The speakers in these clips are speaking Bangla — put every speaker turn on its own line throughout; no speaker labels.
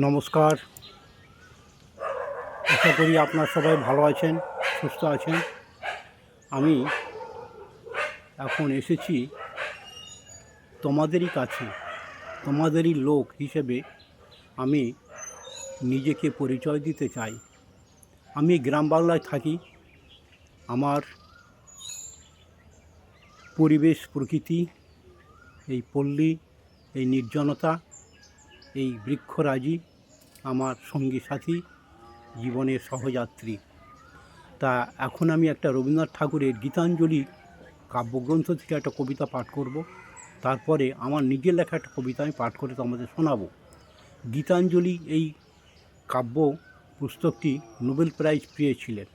নমস্কার। আশা করি আপনারা সবাই ভালো আছেন, সুস্থ আছেন। আমি এখন এসেছি তোমাদেরই কাছে, তোমাদেরই লোক হিসেবে আমি নিজেকে পরিচয় দিতে চাই। আমি গ্রাম বাংলায় থাকি। আমার পরিবেশ, প্রকৃতি, এই পল্লী, এই নির্জনতা, এই বৃক্ষরাজি আমার সঙ্গী সাথী, জীবনের সহযাত্রী। তা এখন আমি একটা রবীন্দ্রনাথ ঠাকুরের গীতাঞ্জলি কাব্যগ্রন্থ থেকে একটা কবিতা পাঠ করব। তারপরে আমার নিজের লেখা একটা কবিতা আমি পাঠ করে তোমাদের শোনাবো। গীতাঞ্জলি এই কাব্য পুস্তকটি নোবেল প্রাইজ পেয়েছিলেন।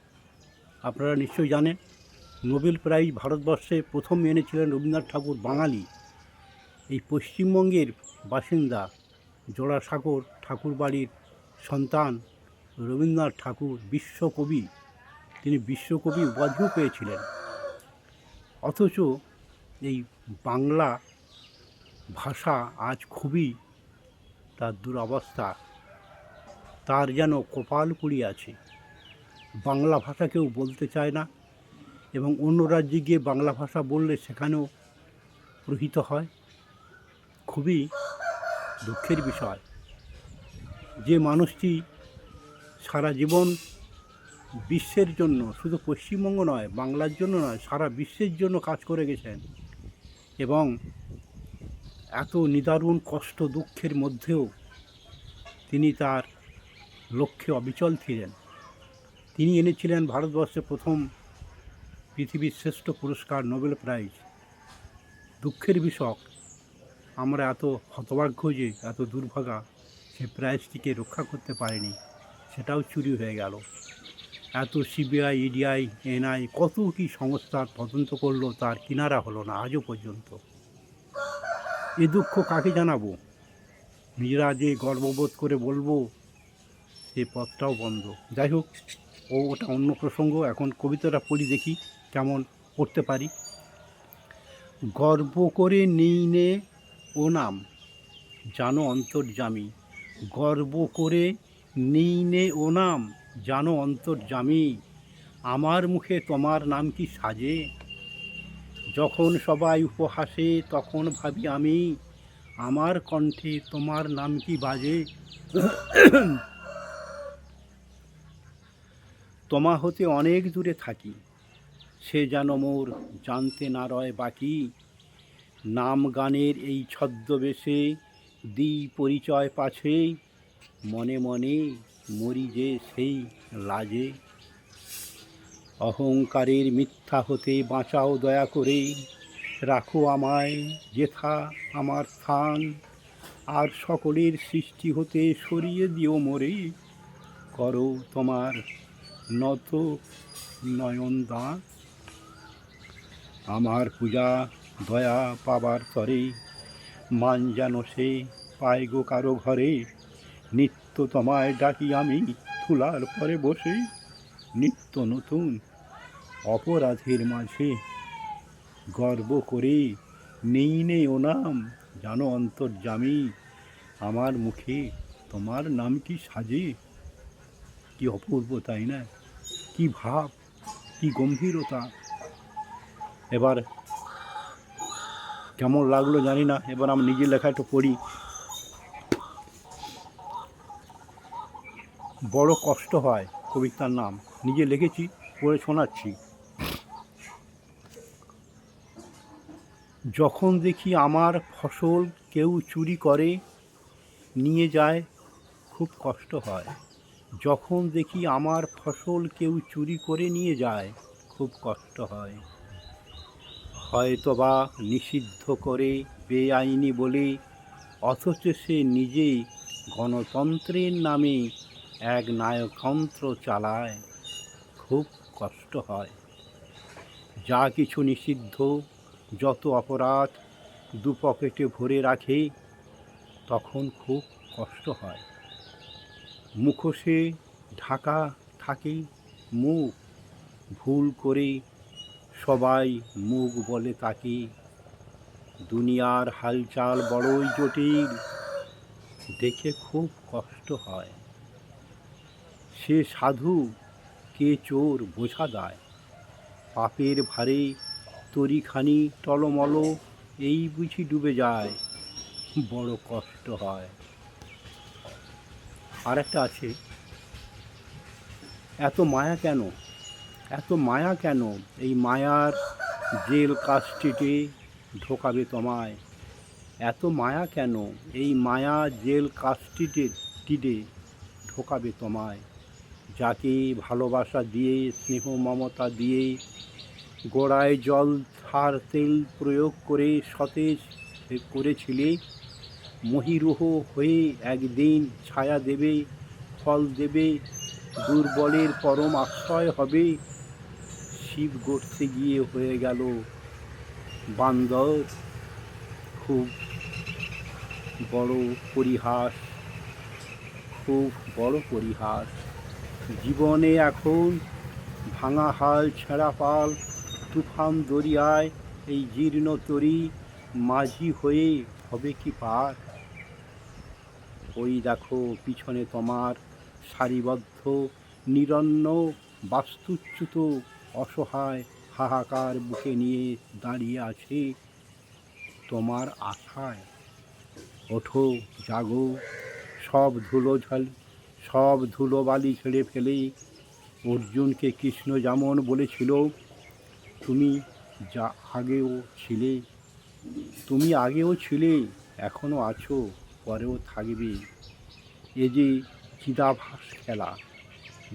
আপনারা নিশ্চয়ই জানেন, নোবেল প্রাইজ ভারতবর্ষে প্রথম এনেছিলেন রবীন্দ্রনাথ ঠাকুর, বাঙালি। এই পশ্চিমবঙ্গের বাসিন্দা, জোড়াসাঁকোর ঠাকুরবাড়ির সন্তান রবীন্দ্রনাথ ঠাকুর বিশ্বকবি। তিনি বিশ্বকবি উপাধিও পেয়েছিলেন। অথচ এই বাংলা ভাষা আজ খুবই তার দুরবস্থা। তার যেন কপাল পুড়ি আছে। বাংলা ভাষা কেউ বলতে চায় না, এবং অন্য রাজ্যে গিয়ে বাংলা ভাষা বললে সেখানেও প্রহিত হয়। খুবই দুঃখের বিষয়। যে মানুষটি সারা জীবন বিশ্বের জন্য, শুধু পশ্চিমবঙ্গ নয়, বাংলার জন্য নয়, সারা বিশ্বের জন্য কাজ করে গেছেন, এবং এত নিদারুণ কষ্ট দুঃখের মধ্যেও তিনি তার লক্ষ্যে অবিচল ছিলেন। তিনি এনেছিলেন ভারতবর্ষে প্রথম পৃথিবীর শ্রেষ্ঠ পুরস্কার, নোবেল প্রাইজ। দুঃখের বিষয়, আমরা এত হতভাগ্য যে এত দুর্ভাগা সে প্রাইজটিকে রক্ষা করতে পারেনি, সেটাও চুরি হয়ে গেল। এত সিবিআই, ইডিআই, এনআই, কত কি সংস্থার তদন্ত করলো, তার কিনারা হলো না আজও পর্যন্ত। এ দুঃখ কাকে জানাবো? নিজেরা যে গর্ববোধ করে বলবো, সে পথটাও বন্ধ। যাই হোক, ওটা অন্য প্রসঙ্গ। এখন কবিতাটা পড়ি, দেখি কেমন পড়তে পারি। গর্ব করে নেই নে ও নাম, জানো অন্তর্যামী। গর্ব করে নেই নে ও নাম, জানো অন্তর্যামী। আমার মুখে তোমার নাম কি সাজে? যখন সবাই উপহাসে তখন ভাবি আমি, আমার কণ্ঠে তোমার নাম কি বাজে? তোমা হতে অনেক দূরে থাকি, সে যেন মোর জানতে না রয় বাকি। নাম গানের এই ছদ্মবেশে দিই পরিচয় পাছে, মনে মনে মরি যে সেই লাজে। অহংকারের মিথ্যা হতে বাঁচাও দয়া করে, রাখো আমায় যেথা আমার স্থান। আর সকলের সৃষ্টি হতে সরিয়ে দিও মোরে, করো তোমার নত নয়নদান। আমার পূজা দয়া পাবার তরে, মান যেন সে পায় গো কারো ঘরে। নিত্য তোমায় ডাকি আমি তুলার পরে বসে, নিত্য নতুন অপরাধের মাঝে। গর্ব করে নেই নে ও নাম, জানো অন্তর্যামী। আমার মুখে তোমার নাম কি সাজে? কি অপূর্ব, তাই না? কি ভাব, কি গম্ভীরতা। এবার কেমন লাগলো জানি না। এবার আমি নিজের লেখা একটু পড়ি। বড় কষ্ট হয়, কবিতার নাম নিজে লিখেছি, পড়ে শোনাচ্ছি। যখন দেখি আমার ফসল কেউ চুরি করে নিয়ে যায়, খুব কষ্ট হয়। যখন দেখি আমার ফসল কেউ চুরি করে নিয়ে যায়, খুব কষ্ট হয়। হয়তোবা নিষিদ্ধ করে বেআইনি বলে, অথচ সে নিজেই গণতন্ত্রের নামে এক নায়কতন্ত্র চালায়, খুব কষ্ট হয়। যা কিছু নিষিদ্ধ, যত অপরাধ দু পকেটে ভরে রাখে, তখন খুব কষ্ট হয়। মুখোশে ঢাকা থাকে মুখ, ভুল করে সবাই মুখ বলে তাকে। দুনিয়ার হালচাল বড়ই জটিল, দেখে খুব কষ্ট হয়। সে সাধু কে চোর বোঝা দায়, পাপের ভারে তরিখানি টলমল, এই বুঝি ডুবে যায়, বড় কষ্ট হয়। আর একটা আছে, এত মায়া কেন, এত মায়া কেন, এই মায়ার জেল কাস্টিতে ঢোকাবে তোমায়। এত মায়া কেন, এই মায়া জেল কাস্টিতে ঢোকাবে তোমায়। যাকে ভালোবাসা দিয়ে, স্নেহ মমতা দিয়ে, গোড়ায় জল সার তেল প্রয়োগ করে সতেজ করেছিলে, মহীরুহ হয়ে একদিন ছায়া দেবে, ফল দেবে, দুর্বলের পরম আশ্রয় হবে। শিব গড়তে গিয়ে হয়ে গেল বান্দর, খুব বড় পরিহাস, খুব বড় পরিহাস। জীবনে এখন ভাঙা হাল, ছেঁড়া পাল, তুফান দরিয়ায় এই জীর্ণ তরী, মাঝি হয়ে হবে কি পার। ওই দেখো পিছনে তোমার সারিবদ্ধ নিরন্ন বাস্তুচ্যুত অসহায় হাহাকার বুকে নিয়ে দাঁড়িয়ে আছে তোমার আশায়। ওঠো, জাগো, সব ধুলোবালি ছেড়ে ফেলে। অর্জুনকে কৃষ্ণ যেমন বলেছিল, তুমি যা আগেও ছিলে, তুমি আগেও ছিলে, এখনও আছো, পরেও থাকবে। এ যে চিদাভাস খেলা,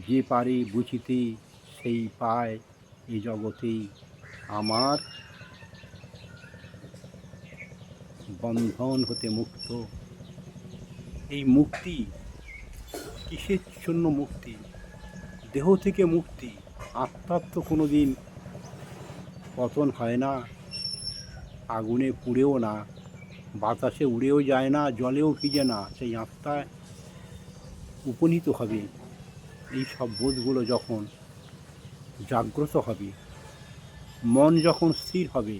যে পারে বুঝিতে সেই পায় এ জগতে আমার বন্ধন হতে মুক্ত। এই মুক্তি কিসের জন্য মুক্তি? দেহ থেকে মুক্তি। আত্মার তো কোনো দিন পতন হয় না, আগুনে পুড়েও না, বাতাসে উড়েও যায় না, জলেও ভিজে না। সেই আত্মায় উপনীত হবে। এই সব বোধগুলো যখন জাগ্রত হবে, মন যখন স্থির হবে,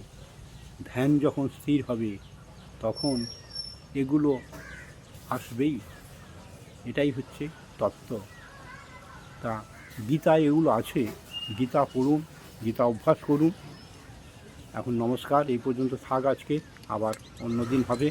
ধ্যান যখন স্থির হবে, তখন এগুলো আসবেই। এটাই হচ্ছে তত্ত্ব। তা গীতায় এগুলো আছে, গীতা পড়ুন, গীতা অভ্যাস করুন। এখন নমস্কার, এই পর্যন্ত থাক আজকে, আবার অন্য দিন হবে।